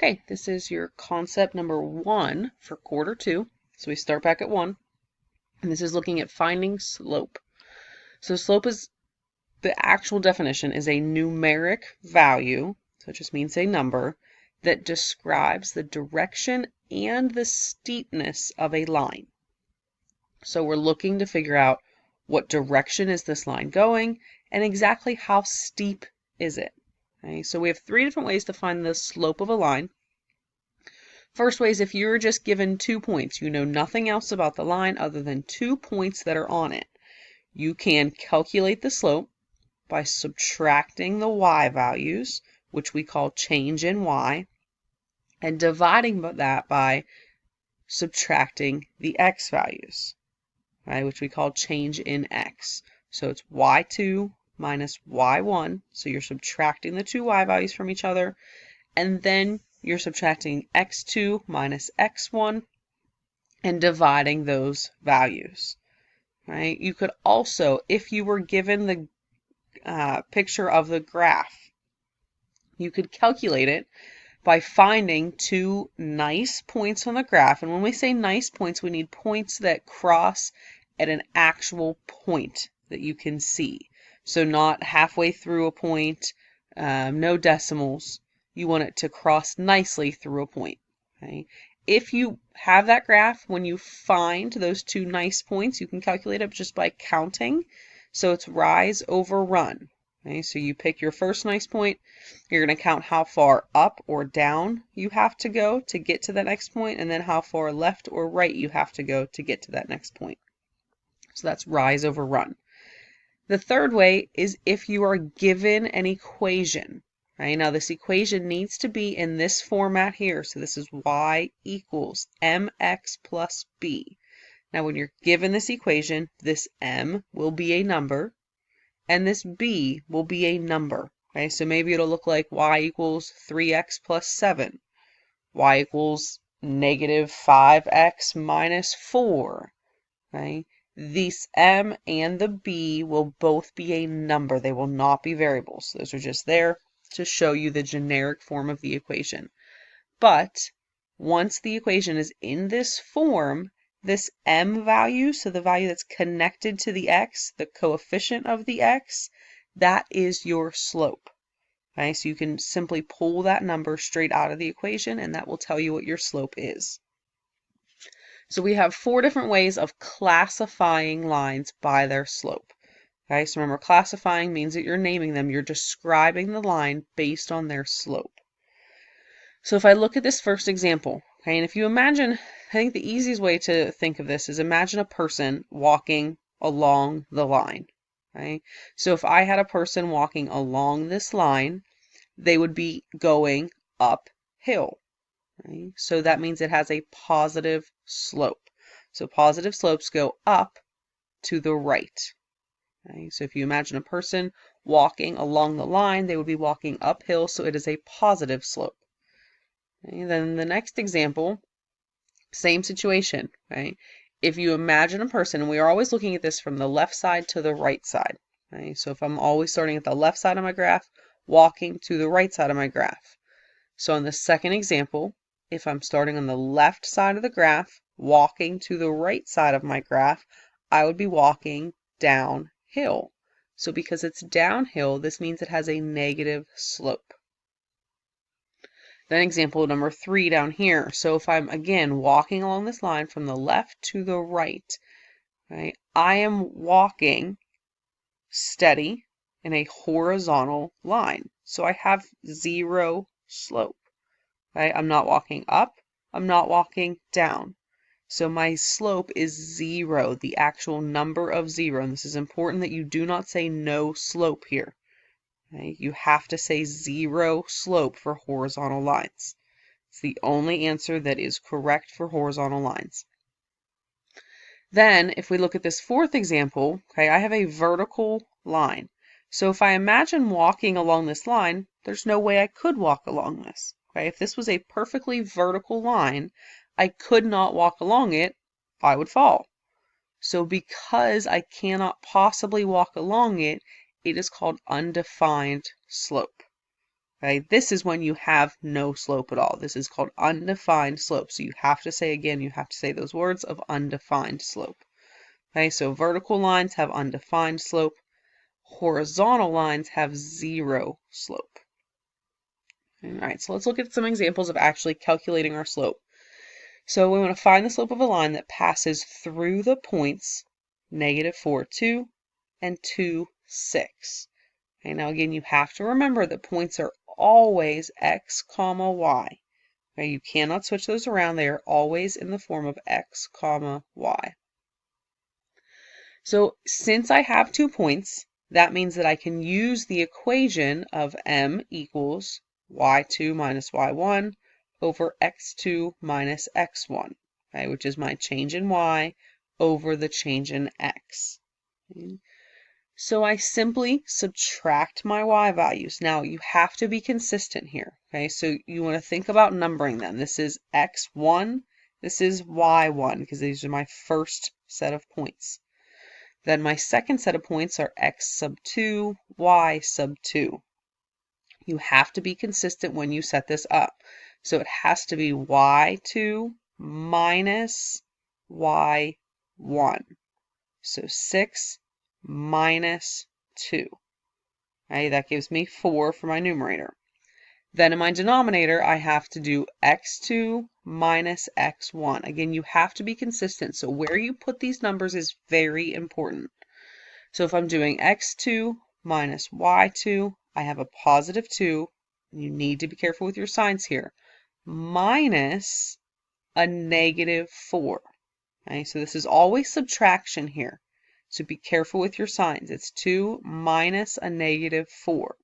Okay, this is your concept number 1 for quarter 2. So we start back at 1, and this is looking at finding slope. So slope is, the actual definition is a numeric value, so it just means a number, that describes the direction and the steepness of a line. So we're looking to figure out what direction is this line going and exactly how steep is it. Okay, so we have 3 different ways to find the slope of a line. First way is if you're just given 2 points, you know nothing else about the line other than 2 points that are on it. You can calculate the slope by subtracting the y values, which we call change in y, and dividing that by subtracting the x values, right, which we call change in x. So it's y2 minus y1, so you're subtracting the 2 y values from each other, and then you're subtracting x2 minus x1 and dividing those values, right? You could also, if you were given the picture of the graph, you could calculate it by finding 2 nice points on the graph. And when we say nice points, we need points that cross at an actual point that you can see. So not halfway through a point, no decimals. You want it to cross nicely through a point. Okay? If you have that graph, when you find those 2 nice points, you can calculate it just by counting. So it's rise over run. Okay? So you pick your first nice point. You're going to count how far up or down you have to go to get to the next point, and then how far left or right you have to go to get to that next point. So that's rise over run. The third way is if you are given an equation. Right? Now this equation needs to be in this format here. So this is y equals mx plus b. Now when you're given this equation, this m will be a number and this b will be a number. Okay? So maybe it'll look like y equals 3x plus 7. Y equals negative 5x minus 4. Okay? This m and the b will both be a number. They will not be variables. Those are just there to show you the generic form of the equation. But once the equation is in this form, this m value, so the value that's connected to the x, the coefficient of the x, that is your slope. Okay, so you can simply pull that number straight out of the equation and that will tell you what your slope is. So we have 4 different ways of classifying lines by their slope. Okay, so remember, classifying means that you're naming them, you're describing the line based on their slope. So if I look at this first example, okay, and if you imagine, I think the easiest way to think of this is imagine a person walking along the line. Okay? So if I had a person walking along this line, they would be going uphill. Right? So that means it has a positive slope. So positive slopes go up to the right. Okay? So if you imagine a person walking along the line, they would be walking uphill, so it is a positive slope. Okay? Then the next example, same situation. Right? If you imagine a person, and we are always looking at this from the left side to the right side. Okay? So if I'm always starting at the left side of my graph, walking to the right side of my graph. So in the second example, if I'm starting on the left side of the graph, walking to the right side of my graph, I would be walking downhill. So because it's downhill, this means it has a negative slope. Then example number 3 down here. So if I'm, again, walking along this line from the left to the right, right, I am walking steady in a horizontal line. So I have 0 slope. Right? I'm not walking up, I'm not walking down. So my slope is 0, the actual number of 0. And this is important that you do not say no slope here. Okay? You have to say 0 slope for horizontal lines. It's the only answer that is correct for horizontal lines. Then if we look at this fourth example, okay, I have a vertical line. So if I imagine walking along this line, there's no way I could walk along this. Okay? If this was a perfectly vertical line, I could not walk along it, I would fall. So because I cannot possibly walk along it, it is called undefined slope. Okay, this is when you have no slope at all. This is called undefined slope. So you have to say again, you have to say those words of undefined slope. Okay, so vertical lines have undefined slope. Horizontal lines have zero slope. All right, so let's look at some examples of actually calculating our slope. So we want to find the slope of a line that passes through the points -4, 2 and 2, 6. Okay, now again, you have to remember that points are always x, comma, y. Okay, you cannot switch those around. They are always in the form of x, comma, y. So since I have 2 points, that means that I can use the equation of m equals y2 minus y1 over x2 minus x1, okay, which is my change in y over the change in x. Okay. So I simply subtract my y values. Now you have to be consistent here, okay? So you want to think about numbering them. This is x1, this is y1, because these are my first set of points. Then my second set of points are x sub 2, y sub 2. You have to be consistent when you set this up. So it has to be y2 minus y1. So 6 minus 2. Okay, that gives me 4 for my numerator. Then in my denominator, I have to do x2 minus x1. Again, you have to be consistent. So where you put these numbers is very important. So if I'm doing x2 minus y2, I have a positive 2. You need to be careful with your signs here. Minus a negative 4. Okay, so this is always subtraction here. So be careful with your signs. It's 2 minus a negative 4.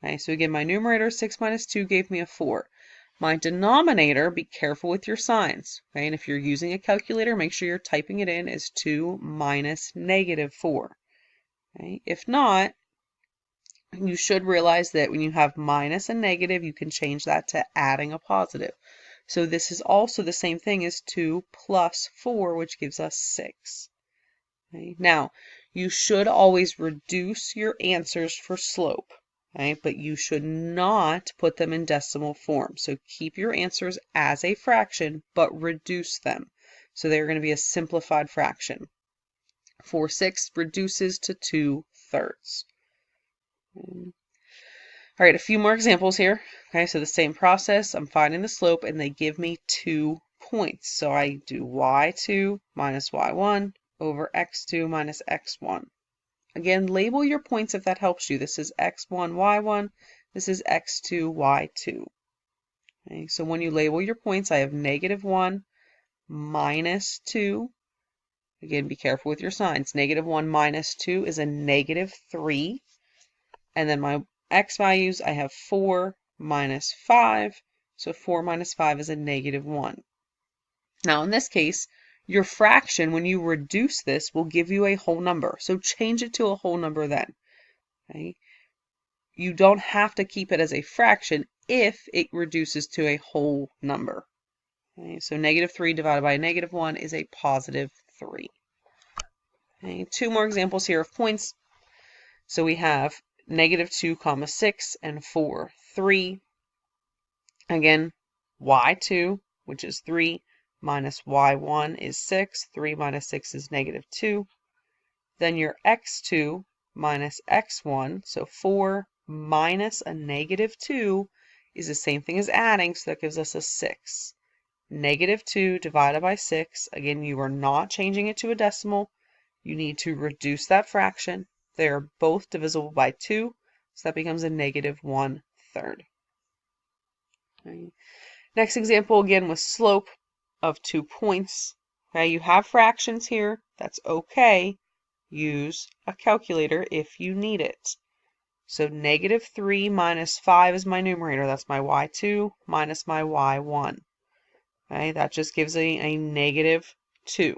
Okay, so again, my numerator 6 minus 2 gave me a 4. My denominator, be careful with your signs. Okay, and if you're using a calculator, make sure you're typing it in as 2 minus negative 4. Okay, if not, you should realize that when you have minus and negative, you can change that to adding a positive. So this is also the same thing as 2 plus 4, which gives us 6. Okay. Now, you should always reduce your answers for slope, okay? But you should not put them in decimal form. So keep your answers as a fraction, but reduce them. So they're going to be a simplified fraction. 4/6 reduces to 2/3. All right, a few more examples here. Okay, so the same process. I'm finding the slope, and they give me 2 points. So I do y2 minus y1 over x2 minus x1. Again, label your points if that helps you. This is x1, y1. This is x2, y2. Okay, so when you label your points, I have -1 minus 2. Again, be careful with your signs. -1 minus 2 is a -3. And then my x values, I have 4 minus 5. So 4 minus 5 is a -1. Now in this case, your fraction, when you reduce this, will give you a whole number. So change it to a whole number then. Okay? You don't have to keep it as a fraction if it reduces to a whole number. Okay? So -3 divided by -1 is a positive 3. Okay? 2 more examples here of points. So we have -2 comma 6 and 4, 3. Again, y2, which is 3, minus y1 is 6. 3 minus 6 is -2. Then your x2 minus x1, so 4 minus a -2 is the same thing as adding, so that gives us a 6. -2 divided by 6, again, you are not changing it to a decimal. You need to reduce that fraction. They are both divisible by 2, so that becomes a -1/3. Okay. Next example again with slope of 2 points. Okay, you have fractions here. That's okay. Use a calculator if you need it. So -3 minus 5 is my numerator. That's my y2 minus my y1. Okay, that just gives a -2.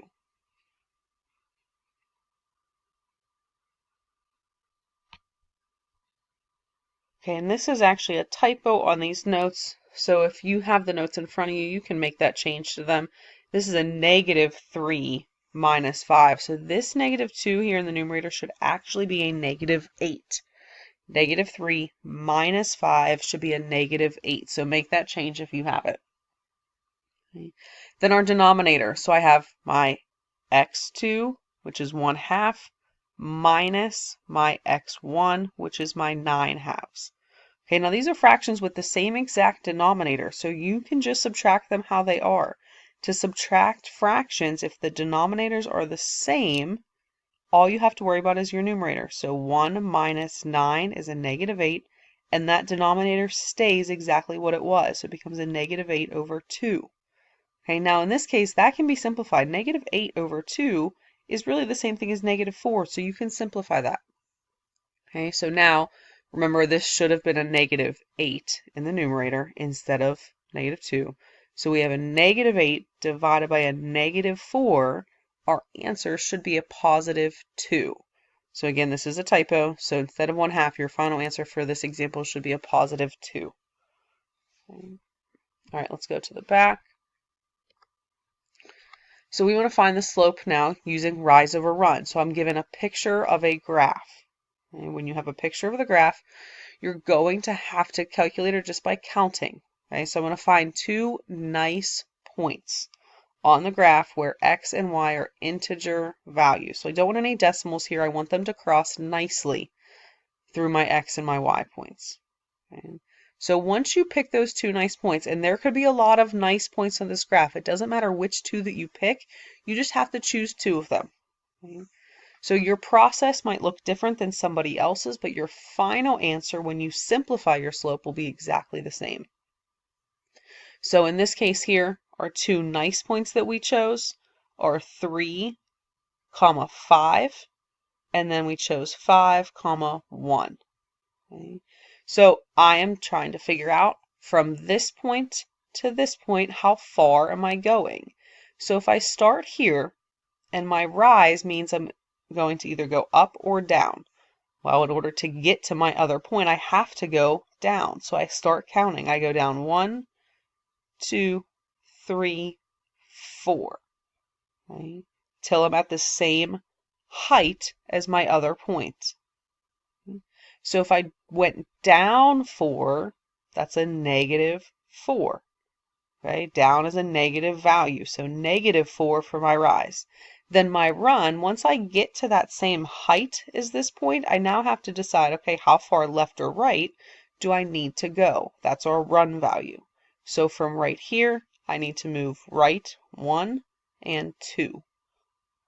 Okay, and this is actually a typo on these notes. So if you have the notes in front of you, you can make that change to them. This is a -3 minus 5. So this -2 here in the numerator should actually be a -8. Negative 3 minus 5 should be a negative 8. So make that change if you have it. Okay. Then our denominator. So I have my x2, which is 1/2, minus my x1, which is my 9/2. Okay, now these are fractions with the same exact denominator, so you can just subtract them how they are. To subtract fractions, if the denominators are the same, all you have to worry about is your numerator. So 1 minus 9 is a negative 8, and that denominator stays exactly what it was. So it becomes a negative 8 over 2. Okay, now in this case, that can be simplified. Negative 8 over 2 is really the same thing as negative 4, so you can simplify that. Okay, so now, remember this should have been a negative 8 in the numerator instead of negative 2. So we have a negative 8 divided by a negative 4. Our answer should be a positive 2. So again, this is a typo, so instead of 1/2, your final answer for this example should be a positive 2. Okay. All right, let's go to the back. So we want to find the slope now using rise over run. So I'm given a picture of a graph. And when you have a picture of the graph, you're going to have to calculate it just by counting. Okay, so I'm going to find two nice points on the graph where x and y are integer values. So I don't want any decimals here. I want them to cross nicely through my x and my y points. Okay. So once you pick those two nice points, and there could be a lot of nice points on this graph, it doesn't matter which two that you pick, you just have to choose two of them. Okay. So your process might look different than somebody else's, but your final answer when you simplify your slope will be exactly the same. So in this case here, our two nice points that we chose are 3, 5, and then we chose 5, 1. Okay. So I am trying to figure out from this point to this point, how far am I going? So if I start here, and my rise means I'm going to either go up or down. Well, in order to get to my other point, I have to go down. So I start counting. I go down 1, 2, 3, 4, okay, till I'm at the same height as my other point. So if I went down 4, that's a negative 4. Okay, down is a negative value, so negative 4 for my rise. Then my run, once I get to that same height as this point, I now have to decide, okay, how far left or right do I need to go? That's our run value. So from right here, I need to move right 1 and 2.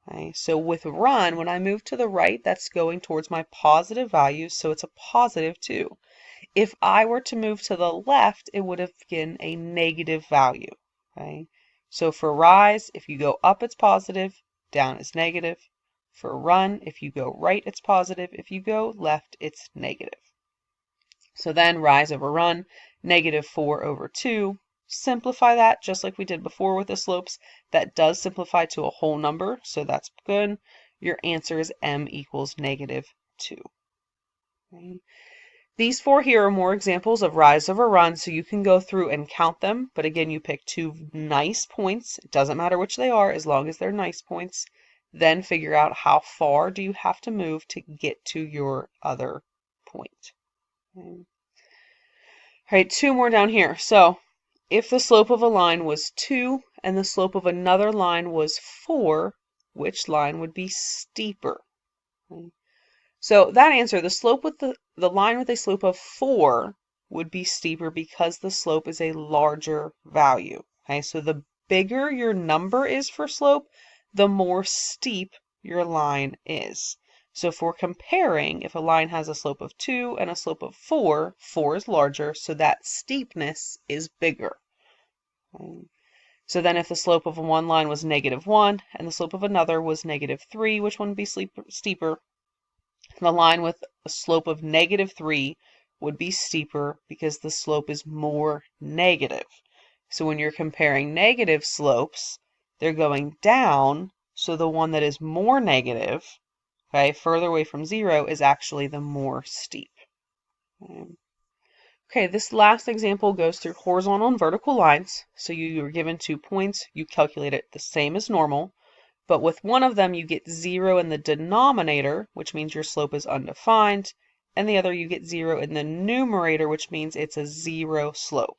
Okay, so with run, when I move to the right, that's going towards my positive values, so it's a positive 2. If I were to move to the left, it would have been a negative value. Okay, so for rise, if you go up, it's positive, down is negative. For run, if you go right, it's positive. If you go left, it's negative. So then rise over run, negative 4 over 2. Simplify that just like we did before with the slopes. That does simplify to a whole number, so that's good. Your answer is m equals negative 2. Okay. These four here are more examples of rise over run, so you can go through and count them. But again, you pick two nice points. It doesn't matter which they are as long as they're nice points. Then figure out how far do you have to move to get to your other point. Okay. All right, two more down here. So if the slope of a line was 2 and the slope of another line was 4, which line would be steeper? Okay. So that answer, the slope with the line with a slope of 4 would be steeper because the slope is a larger value. Okay, so the bigger your number is for slope, the more steep your line is. So if we're comparing, if a line has a slope of 2 and a slope of 4, 4 is larger, so that steepness is bigger. Okay. So then if the slope of one line was -1 and the slope of another was -3, which one would be steeper? The line with a slope of -3 would be steeper because the slope is more negative. So when you're comparing negative slopes, they're going down, so the one that is more negative, okay, further away from 0, is actually the more steep. Okay, this last example goes through horizontal and vertical lines. So you were given 2 points, you calculate it the same as normal. But with one of them, you get 0 in the denominator, which means your slope is undefined, and the other you get 0 in the numerator, which means it's a 0 slope.